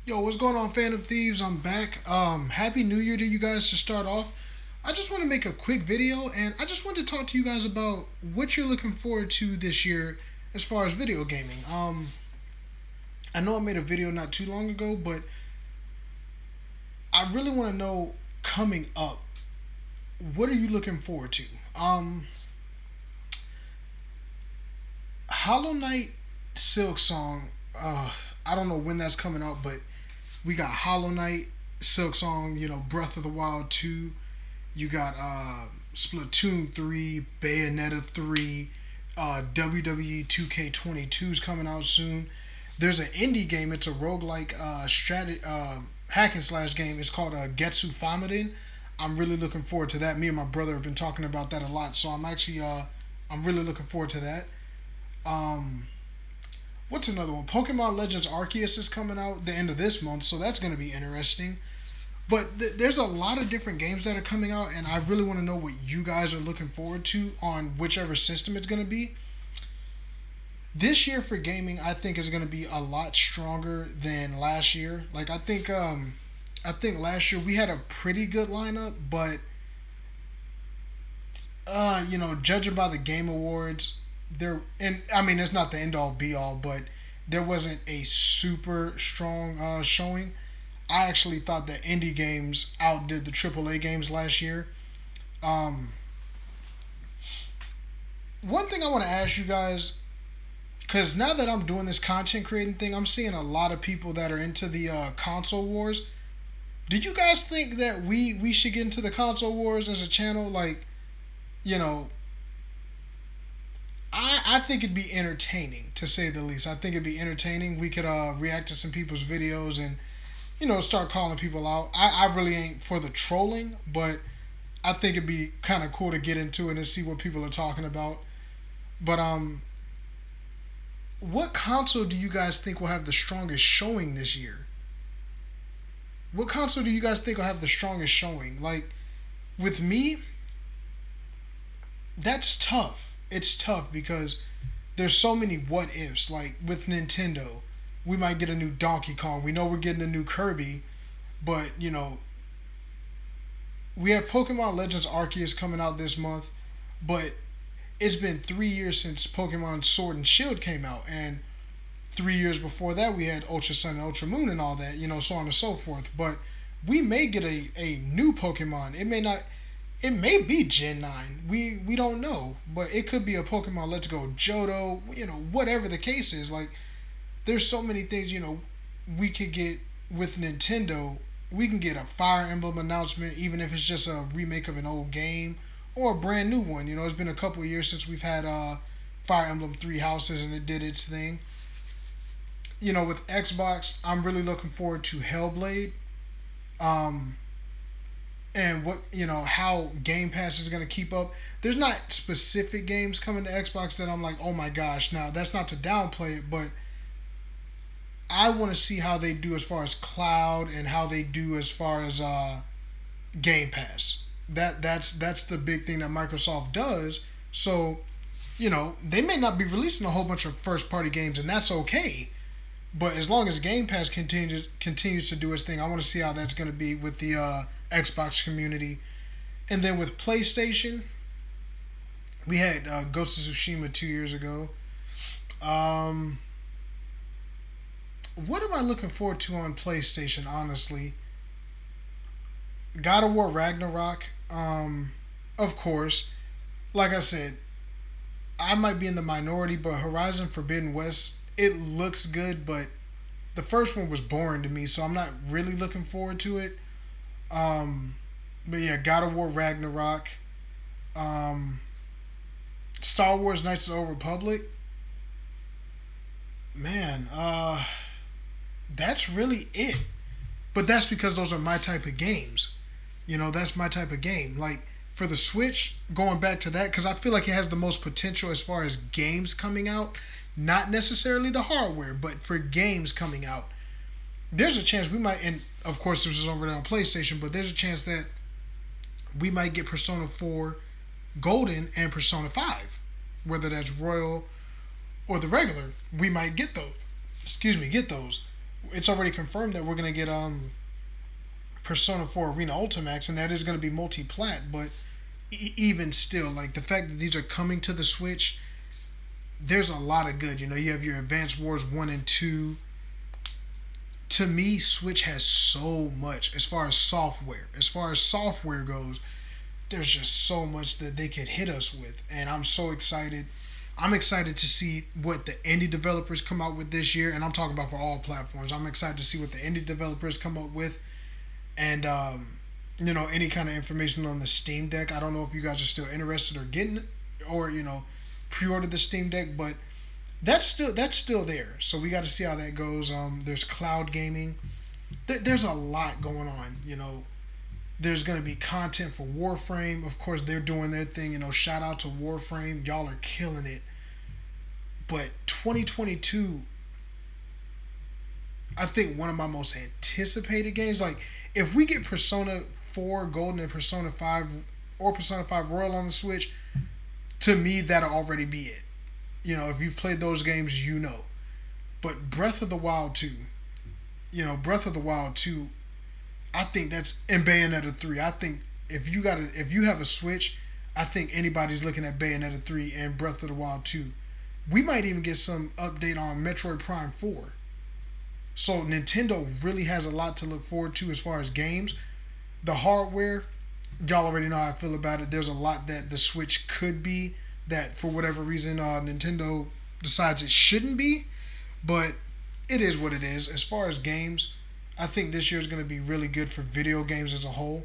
Yo, what's going on, Phantom Thieves? I'm back. Happy New Year to you guys to start off. I just want to make a quick video and I just want to talk to you guys about what you're looking forward to this year as far as video gaming. I know I made a video not too long ago, but I really want to know coming up, what are you looking forward to? Hollow Knight Silk Song, I don't know when that's coming out, but we got Hollow Knight, Silk Song, Breath of the Wild 2. You got Splatoon 3, Bayonetta 3, WWE 2K22 is coming out soon. There's an indie game. It's a roguelike hack and slash game. It's called Getsu Famiden. I'm really looking forward to that. Me and my brother have been talking about that a lot, so I'm really looking forward to that. Um, what's another one? Pokemon Legends Arceus is coming out the end of this month, so that's going to be interesting. But there's a lot of different games that are coming out, and I really want to know what you guys are looking forward to on whichever system it's going to be. This year for gaming, I think is going to be a lot stronger than last year. Like I think last year we had a pretty good lineup, but judging by the Game Awards, there and I mean it's not the end all be all, but there wasn't a super strong showing. I actually thought that indie games outdid the AAA games last year. Um, One thing I want to ask you guys, because now that I'm doing this content creating thing, I'm seeing a lot of people that are into the console wars. Do you guys think that we should get into the console wars as a channel? Like, you know, I think it'd be entertaining to say the least. I think it'd be entertaining. We could react to some people's videos and start calling people out. I really ain't for the trolling, but I think it'd be kind of cool to get into it and see what people are talking about. But what console do you guys think will have the strongest showing this year? What console do you guys think will have the strongest showing? Like with me, that's tough. It's tough because there's so many what ifs. Like with Nintendo, we might get a new Donkey Kong. We know we're getting a new Kirby, but we have Pokemon Legends Arceus coming out this month, but it's been 3 years since Pokemon Sword and Shield came out, and 3 years before that we had Ultra Sun and Ultra Moon and all that, so on and so forth. But we may get a new Pokemon. It may not. It may be Gen 9. We don't know, but it could be a Pokemon Let's Go Johto. Whatever the case is, like there's so many things we could get with Nintendo. We can get a Fire Emblem announcement, even if it's just a remake of an old game or a brand new one. It's been a couple of years since we've had Fire Emblem Three Houses and it did its thing. With Xbox, I'm really looking forward to Hellblade. Um, and what how Game Pass is going to keep up. There's not specific games coming to Xbox that I'm like, oh my gosh. Now that's not to downplay it, but I want to see how they do as far as cloud and how they do as far as Game Pass. That's the big thing that Microsoft does. So they may not be releasing a whole bunch of first party games, and that's okay. But as long as Game Pass continues to do its thing, I want to see how that's going to be with the Xbox community. And then with PlayStation, we had Ghost of Tsushima 2 years ago. Um, what am I looking forward to on PlayStation? Honestly, God of War Ragnarok. Of course, like I said, I might be in the minority, but Horizon Forbidden West, it looks good, but the first one was boring to me, so I'm not really looking forward to it. Um, but yeah, God of War Ragnarok, um, Star Wars Knights of the Old Republic. Man, that's really it. But that's because those are my type of games. That's my type of game. Like for the Switch, going back to that, because I feel like it has the most potential as far as games coming out. Not necessarily the hardware, but for games coming out. There's a chance we might, and of course this is over there on PlayStation, but there's a chance that we might get Persona 4 Golden and Persona 5. Whether that's Royal or the regular, we might get those. Excuse me, get those. it's already confirmed that we're gonna get Persona 4 Arena Ultimax, and that is gonna be multi-plat. But even still, like the fact that these are coming to the Switch, there's a lot of good. You know, you have your Advance Wars 1 and 2. To me, Switch has so much as far as software. As far as software goes, there's just so much that they could hit us with, and I'm so excited. I'm excited to see what the indie developers come out with this year, and I'm talking about for all platforms. I'm excited to see what the indie developers come up with, and any kind of information on the Steam Deck. I don't know if you guys are still interested or getting, or pre-order the Steam Deck, but that's still there. So we got to see how that goes. There's cloud gaming. There's a lot going on. There's going to be content for Warframe. Of course, they're doing their thing. Shout out to Warframe. Y'all are killing it. But 2022, I think one of my most anticipated games. Like, if we get Persona 4 Golden and Persona 5 or Persona 5 Royal on the Switch, to me, that'll already be it. If you've played those games, you know. But Breath of the Wild 2, Breath of the Wild 2, I think that's in Bayonetta 3. I think if you have a Switch, I think anybody's looking at Bayonetta 3 and Breath of the Wild 2. We might even get some update on Metroid Prime 4. So Nintendo really has a lot to look forward to as far as games. The hardware, y'all already know how I feel about it. There's a lot that the Switch could be that for whatever reason Nintendo decides it shouldn't be, but it is what it is. As far as games, I think this year is going to be really good for video games as a whole.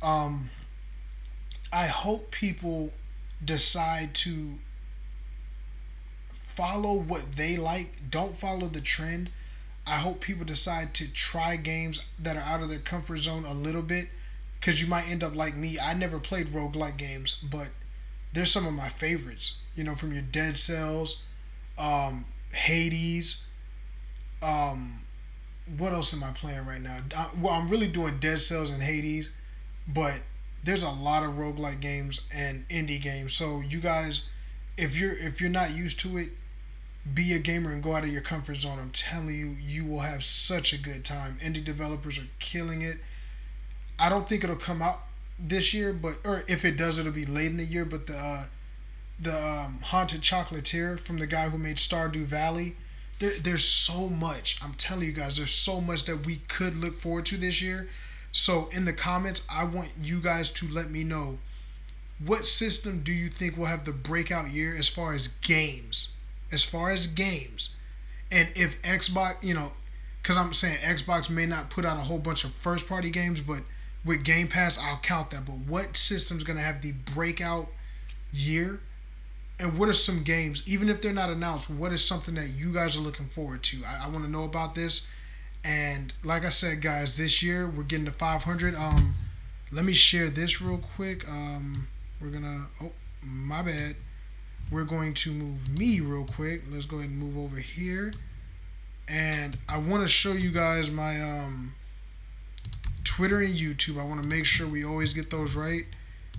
I hope people decide to follow what they like. Don't follow the trend. I hope people decide to try games that are out of their comfort zone a little bit, because you might end up like me. I never played roguelike games, but there's some of my favorites. From your Dead Cells, Hades. What else am I playing right now? I'm really doing Dead Cells and Hades, but there's a lot of roguelike games and indie games. So you guys, if you're not used to it, be a gamer and go out of your comfort zone. I'm telling you, you will have such a good time. Indie developers are killing it. I don't think it'll come out this year, or if it does, it'll be late in the year. But the Haunted Chocolatier from the guy who made Stardew Valley, there's so much. I'm telling you guys, there's so much that we could look forward to this year. So in the comments, I want you guys to let me know, what system do you think will have the breakout year as far as games? As far as games. And if Xbox, because I'm saying Xbox may not put out a whole bunch of first party games, but with Game Pass, I'll count that. But what system's going to have the breakout year? And what are some games, even if they're not announced, what is something that you guys are looking forward to? I want to know about this. And like I said, guys, this year we're getting to 500. Let me share this real quick. We're going to, oh, my bad. We're going to move me real quick. Let's go ahead and move over here. And I want to show you guys my Twitter and YouTube. I want to make sure we always get those right.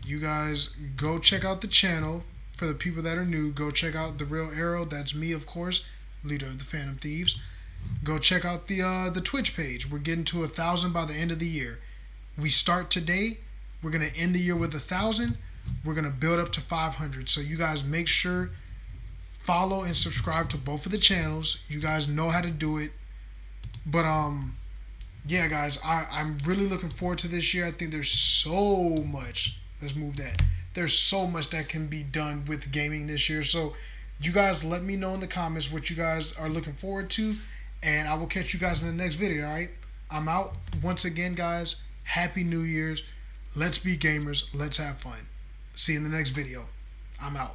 You guys go check out the channel. For the people that are new, go check out The Real Arrow. That's me, of course, leader of the Phantom Thieves. Go check out the Twitch page. We're getting to 1,000 by the end of the year. We start today. We're going to end the year with 1,000. We're going to build up to 500. So you guys make sure follow and subscribe to both of the channels. You guys know how to do it. But yeah, guys, I'm really looking forward to this year. I think there's so much. Let's move that. There's so much that can be done with gaming this year. So you guys let me know in the comments what you guys are looking forward to, and I will catch you guys in the next video. All right, I'm out. Once again, guys, Happy New Year's. Let's be gamers. Let's have fun. See you in the next video. I'm out.